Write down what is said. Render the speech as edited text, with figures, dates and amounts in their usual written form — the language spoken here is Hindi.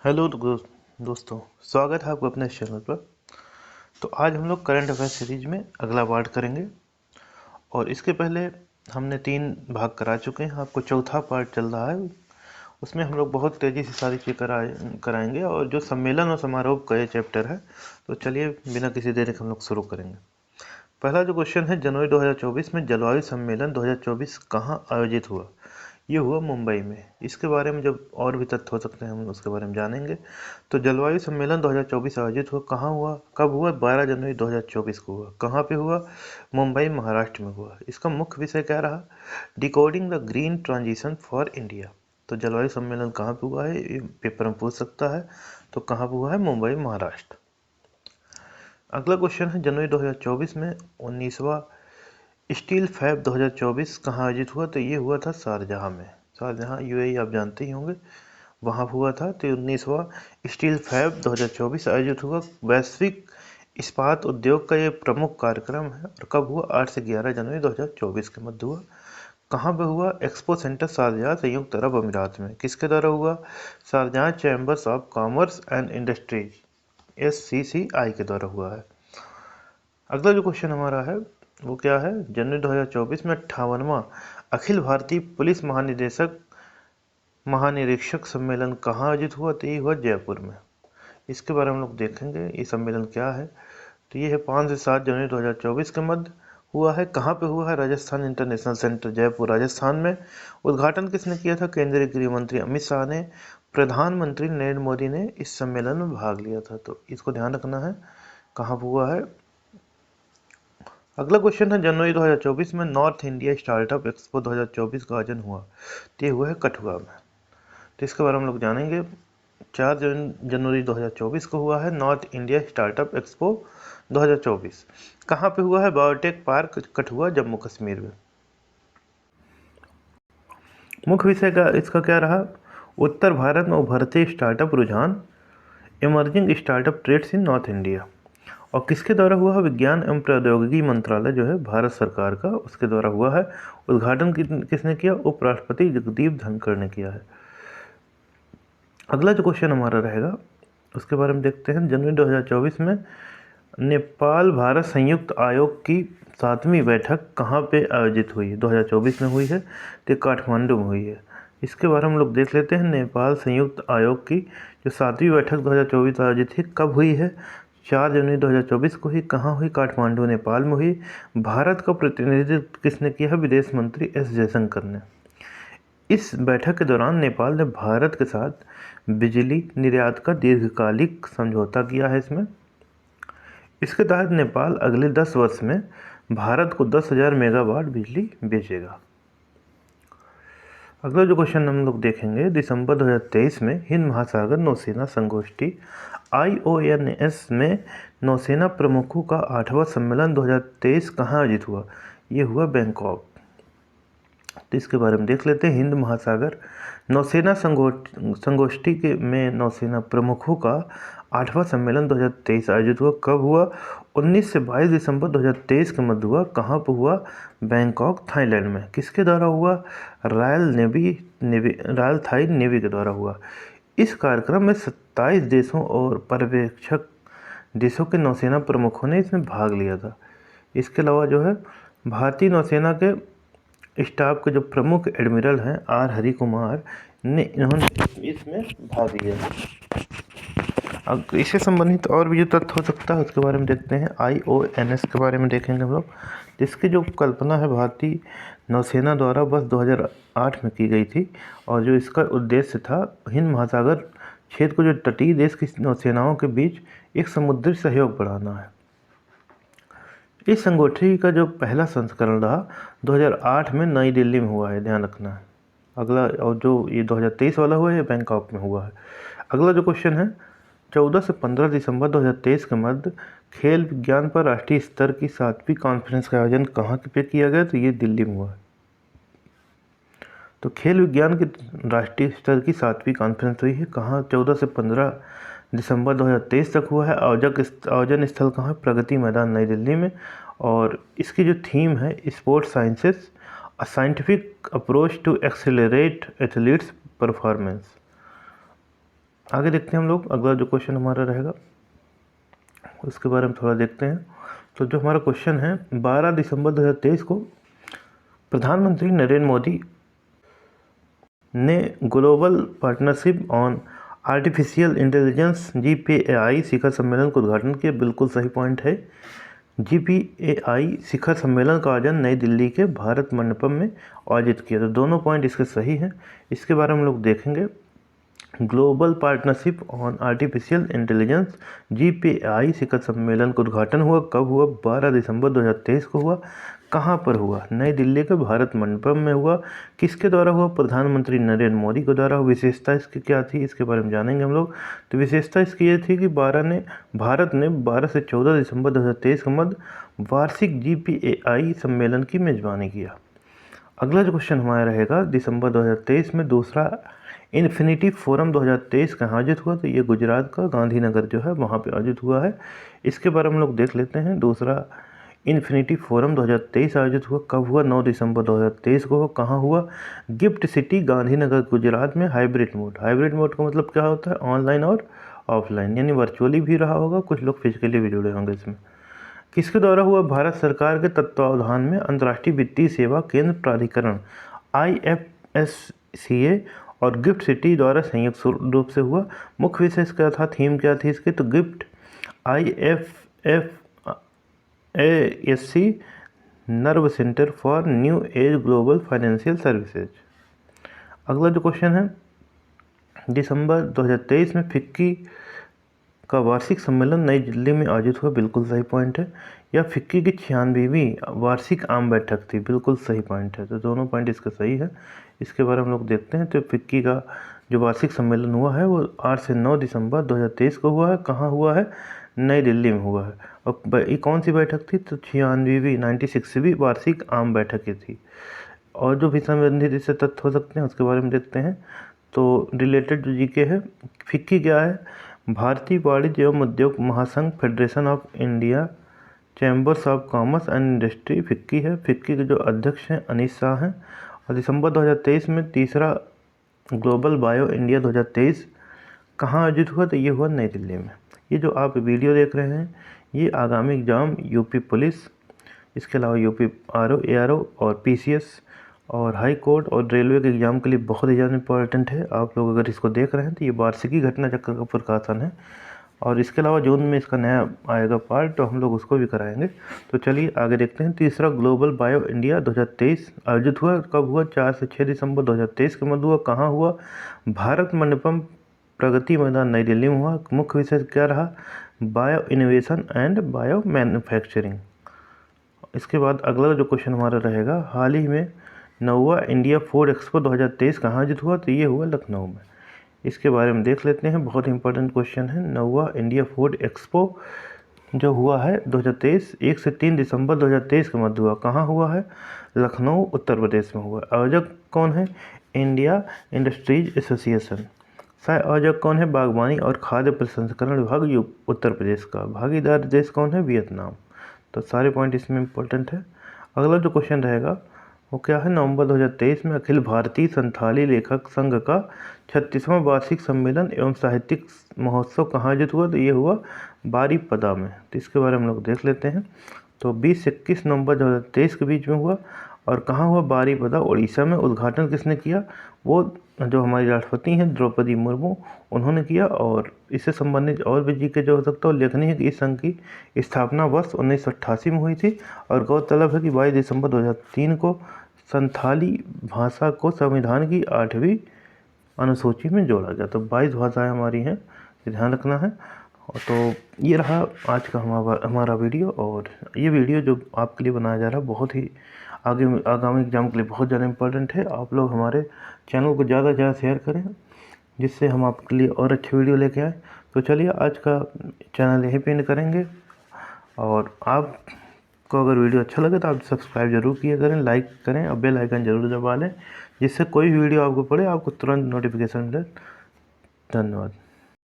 हेलो दोस्तों, स्वागत है आपको अपने इस चैनल पर। तो आज हम लोग करंट अफेयर सीरीज में अगला पार्ट करेंगे और इसके पहले हमने 3 भाग करा चुके हैं। आपको चौथा पार्ट चल रहा है, उसमें हम लोग बहुत तेज़ी से सारी चीज़ कराएंगे और जो सम्मेलन और समारोह का ये चैप्टर है। तो चलिए बिना किसी देरी के हम लोग शुरू करेंगे। पहला जो क्वेश्चन है, जनवरी 2024 में जलवायु सम्मेलन 2024 कहाँ आयोजित हुआ? ये हुआ मुंबई में। इसके बारे में जब और भी तथ्य हो सकते हैं हम उसके बारे में जानेंगे। तो जलवायु सम्मेलन 2024 आयोजित हुआ, कहाँ हुआ, कब हुआ? 12 जनवरी 2024 को हुआ। कहाँ पे हुआ? मुंबई, महाराष्ट्र में हुआ। इसका मुख्य विषय क्या रहा? Decoding the green transition for India. तो जलवायु सम्मेलन कहाँ पे हुआ है, ये पेपर में पूछ सकता है। तो कहाँ पे हुआ है? मुंबई, महाराष्ट्र। अगला क्वेश्चन है, जनवरी 2024 में 19वां स्टील फैब 2024 कहाँ आयोजित हुआ? तो ये हुआ था शारजाह में। शारजाह यूएई आप जानते ही होंगे, वहाँ हुआ था। तो 19वां स्टील फैब 2024 आयोजित हुआ। वैश्विक इस्पात उद्योग का ये प्रमुख कार्यक्रम है और कब हुआ? 8 से 11 जनवरी 2024 के मध्य हुआ। कहाँ पे हुआ? एक्सपो सेंटर शारजाह, संयुक्त अरब अमीरात में। किसके द्वारा हुआ? Sharjah chambers of commerce and industries, SCCI के द्वारा हुआ है। अगला जो क्वेश्चन हमारा है वो क्या है? जनवरी 2024 में 58वां अखिल भारतीय पुलिस महानिरीक्षक सम्मेलन कहाँ आयोजित हुआ? तो ये हुआ जयपुर में। इसके बारे में हम लोग देखेंगे ये सम्मेलन क्या है। तो ये है 5 से 7 जनवरी 2024 के मध्य हुआ है। कहाँ पे हुआ है? राजस्थान इंटरनेशनल सेंटर, जयपुर, राजस्थान में। उद्घाटन किसने किया था? केंद्रीय गृह मंत्री अमित शाह ने। प्रधानमंत्री नरेंद्र मोदी ने इस सम्मेलन में भाग लिया था। तो इसको ध्यान रखना है कहाँ पे हुआ है। अगला क्वेश्चन है, जनवरी 2024 में नॉर्थ इंडिया स्टार्टअप एक्सपो 2024 का आयोजन हुआ। तो ये हुआ है कठुआ में। तो इसके बारे में हम लोग जानेंगे। 4 जनवरी 2024 को हुआ है नॉर्थ इंडिया स्टार्टअप एक्सपो 2024। कहाँ पे हुआ है? बायोटेक पार्क, कठुआ, जम्मू कश्मीर में। मुख्य विषय का इसका क्या रहा? उत्तर भारत में उभरते स्टार्टअप रुझान, इमर्जिंग स्टार्टअप ट्रेड्स इन नॉर्थ इंडिया। और किसके द्वारा हुआ है? विज्ञान एवं प्रौद्योगिकी मंत्रालय जो है भारत सरकार का, उसके द्वारा हुआ है। उद्घाटन किसने किया? उपराष्ट्रपति जगदीप धनखड़ ने किया है। अगला जो क्वेश्चन हमारा रहेगा उसके बारे में देखते हैं। जनवरी 2024 में नेपाल भारत संयुक्त आयोग की 7वीं बैठक कहाँ पे आयोजित हुई? 2024 में हुई है, तो काठमांडू में हुई है। इसके बारे में हम लोग देख लेते हैं। नेपाल संयुक्त आयोग की जो 7वीं बैठक 2024 आयोजित थी, कब हुई है? 4 जनवरी 2024 को ही। कहाँ हुई? काठमांडू, नेपाल में हुई। भारत का प्रतिनिधित्व किसने किया है? विदेश मंत्री एस जयशंकर ने। इस बैठक के दौरान नेपाल ने भारत के साथ बिजली निर्यात का दीर्घकालिक समझौता किया है। इसके तहत नेपाल अगले 10 वर्ष में भारत को 10,000 मेगावाट बिजली बेचेगा। अगला जो क्वेश्चन हम लोग देखेंगे, दिसंबर 2023 में हिंद महासागर नौसेना संगोष्ठी IONS में नौसेना प्रमुखों का 8वां सम्मेलन 2023 कहाँ आयोजित हुआ? ये हुआ बैंकॉक। तो इसके बारे में देख लेते हैं। हिंद महासागर नौसेना संगोष्ठी के में नौसेना प्रमुखों का 8वां सम्मेलन 2023 आयोजित हुआ। कब हुआ? 19 से 22 दिसंबर 2023 के मध्य हुआ। कहाँ पर हुआ? बैंकॉक, थाईलैंड में। किसके द्वारा हुआ? रॉयल थाई नेवी के द्वारा हुआ। इस कार्यक्रम में 27 देशों और पर्यवेक्षक देशों के नौसेना प्रमुखों ने इसमें भाग लिया था। इसके अलावा जो है भारतीय नौसेना के स्टाफ के जो प्रमुख एडमिरल हैं R हरि कुमार ने इन्होंने इसमें भाग लिया। अब इससे संबंधित और भी जो तथ्य हो सकता है उसके बारे में देखते हैं। IONS के बारे में देखेंगे हम लोग। जिसकी जो कल्पना है भारतीय नौसेना द्वारा वर्ष 2008 में की गई थी और जो इसका उद्देश्य था हिंद महासागर क्षेत्र को जो तटीय देश की नौसेनाओं के बीच एक समुद्री सहयोग बढ़ाना है। इस संगोष्ठी का जो पहला संस्करण रहा 2008 में नई दिल्ली में हुआ है, ध्यान रखना है। अगला और जो ये 2023 वाला हुआ है ये बैंकॉक में हुआ है। अगला जो क्वेश्चन है, 14 से 15 दिसंबर 2023 के मध्य खेल विज्ञान पर राष्ट्रीय स्तर की 7वीं कॉन्फ्रेंस का आयोजन कहाँ पे किया गया? तो ये दिल्ली में हुआ है। तो खेल विज्ञान की राष्ट्रीय स्तर की 7वीं कॉन्फ्रेंस हुई है कहाँ? 14 से 15 दिसंबर 2023 तक हुआ है। आयोजन स्थल कहाँ? प्रगति मैदान, नई दिल्ली में। और इसकी जो थीम है sports sciences, a scientific approach to accelerate athletes performance. आगे देखते हैं हम लोग, अगला जो क्वेश्चन हमारा रहेगा उसके बारे में थोड़ा देखते हैं। तो जो हमारा क्वेश्चन है, 12 दिसंबर 2023 को प्रधानमंत्री नरेंद्र मोदी ने global partnership on artificial intelligence GPAI शिखर सम्मेलन का उद्घाटन किया। बिल्कुल सही पॉइंट है। GPAI शिखर सम्मेलन का आयोजन नई दिल्ली के भारत मंडपम में आयोजित किया। तो दोनों पॉइंट इसके सही हैं। इसके बारे में हम लोग देखेंगे। Global partnership on artificial intelligence GPAI शिखर सम्मेलन का उद्घाटन हुआ। कब हुआ? 12 दिसंबर 2023 को हुआ। कहाँ पर हुआ? नई दिल्ली के भारत मंडपम में हुआ। किसके द्वारा हुआ? प्रधानमंत्री नरेंद्र मोदी के द्वारा। विशेषता इसकी क्या थी, इसके बारे में जानेंगे हम लोग। तो विशेषता इसकी ये थी कि भारत ने 12 से 14 दिसंबर 2023 के मध्य वार्षिक GPAI सम्मेलन की मेजबानी किया। अगला जो क्वेश्चन हमारा रहेगा, दिसंबर 2023 में दूसरा इन्फिनिटी फोरम 2023 कहाँ आयोजित हुआ? तो ये गुजरात का गांधीनगर जो है वहाँ पे आयोजित हुआ है। इसके बारे में हम लोग देख लेते हैं। दूसरा इन्फिनिटी फोरम 2023 आयोजित हुआ। कब हुआ? 9 दिसंबर 2023 को हुआ। कहाँ हुआ? गिफ्ट सिटी गांधीनगर गुजरात में। हाइब्रिड मोड का मतलब क्या होता है? ऑनलाइन और ऑफलाइन, यानी वर्चुअली भी रहा होगा, कुछ लोग फिजिकली भी जुड़े होंगे इसमें। किसके द्वारा हुआ? भारत सरकार के तत्वावधान में अंतर्राष्ट्रीय वित्तीय सेवा केंद्र प्राधिकरण IFSCA और गिफ्ट सिटी द्वारा संयुक्त रूप से हुआ। मुख्य विषय क्या था, थीम क्या थी इसकी? तो gift IFSC nerve centre for new age global financial services. अगला जो क्वेश्चन है, दिसंबर 2023 में फिक्की का वार्षिक सम्मेलन नई दिल्ली में आयोजित हुआ। बिल्कुल सही पॉइंट है। यह फिक्की की 96वीं वार्षिक आम बैठक थी। बिल्कुल सही पॉइंट है। तो दोनों पॉइंट इसका सही है। इसके बारे में हम लोग देखते हैं। तो फिक्की का जो वार्षिक सम्मेलन हुआ है वो 8 से 9 दिसंबर 2023 को हुआ है। कहाँ हुआ है? नई दिल्ली में हुआ है। और ये कौन सी बैठक थी? तो 96वीं वार्षिक आम बैठक थी। और जो भी संबंधित इससे तथ्य हो सकते हैं उसके बारे में देखते हैं। तो रिलेटेड जो जीके है, फिक्की क्या है? भारतीय वाणिज्य एवं उद्योग महासंघ, federation of India chambers of commerce and industry FICCI है। फिक्की के जो अध्यक्ष हैं अनित शाह हैं। और दिसंबर 2023 में तीसरा ग्लोबल बायो इंडिया 2023 कहाँ आयोजित हुआ? तो ये हुआ नई दिल्ली में। ये जो आप वीडियो देख रहे हैं ये आगामी एग्जाम यूपी पुलिस, इसके अलावा यूपी RO, ARO और PCS और हाई कोर्ट और रेलवे के एग्ज़ाम के लिए बहुत ही ज़्यादा इंपॉर्टेंट है। आप लोग अगर इसको देख रहे हैं तो ये वार्षिकी घटना चक्र का प्रकाशन है। और इसके अलावा जून में इसका नया आएगा पार्ट, तो हम लोग उसको भी कराएंगे। तो चलिए आगे देखते हैं। तीसरा ग्लोबल बायो इंडिया 2023 आयोजित हुआ। कब हुआ? 4 से 6 दिसंबर 2023 के मध्य हुआ। कहाँ हुआ? भारत मंडपम प्रगति मैदान नई दिल्ली में हुआ। मुख्य विषय क्या रहा? Bio innovation and bio manufacturing. इसके बाद अगला जो क्वेश्चन हमारा रहेगा, हाल ही में 9वां इंडिया फूड एक्सपो 2023 कहाँ आयोजित हुआ? तो ये हुआ लखनऊ में। इसके बारे में देख लेते हैं। बहुत इंपॉर्टेंट क्वेश्चन है। 9वां इंडिया फूड एक्सपो जो हुआ है 2023 1 से 3 दिसंबर 2023 के मध्य हुआ। कहाँ हुआ है? लखनऊ उत्तर प्रदेश में हुआ। आयोजक कौन है? India industries association. सह आयोजक कौन है? बागवानी और खाद्य प्रसंस्करण विभाग उत्तर प्रदेश का। भागीदार देश कौन है? वियतनाम। तो सारे पॉइंट इसमें इंपॉर्टेंट है। अगला जो क्वेश्चन रहेगा वो क्या है? नवंबर 2023 में अखिल भारतीय संथाली लेखक संघ का 36वां वार्षिक सम्मेलन एवं साहित्यिक महोत्सव कहाँ आयोजित हुआ? तो ये हुआ बारीपदा में। तो इसके बारे में हम लोग देख लेते हैं। तो 20 से 21 नवंबर 2023 के बीच में हुआ। और कहाँ हुआ? बारीपदा, उड़ीसा में। उद्घाटन किसने किया? वो जो हमारी राष्ट्रपति हैं द्रौपदी मुर्मू, उन्होंने किया। और इससे संबंधित और भी जीके जो हो सकता है उल्लेखनीय है कि इस संघ की स्थापना वर्ष 1988 में हुई थी। और गौरतलब है कि 22 दिसंबर 2003 को संथाली भाषा को संविधान की 8वीं अनुसूची में जोड़ा गया। तो 22 भाषाएँ हमारी हैं, ध्यान रखना है। तो ये रहा आज का हमारा वीडियो। और ये वीडियो जो आपके लिए बनाया जा रहा है बहुत ही आगामी एग्जाम के लिए बहुत ज़्यादा इंपॉर्टेंट है। आप लोग हमारे चैनल को ज़्यादा से ज़्यादा शेयर करें जिससे हम आपके लिए और अच्छे वीडियो लेके आए। तो चलिए आज का चैनल यहीं पे एंड करेंगे। और आपको अगर वीडियो अच्छा लगे तो आप सब्सक्राइब जरूर किया करें, लाइक करें और बेल आइकन जरूर दबा लें जिससे कोई भी वीडियो आपको पड़े आपको तुरंत नोटिफिकेशन मिले। धन्यवाद।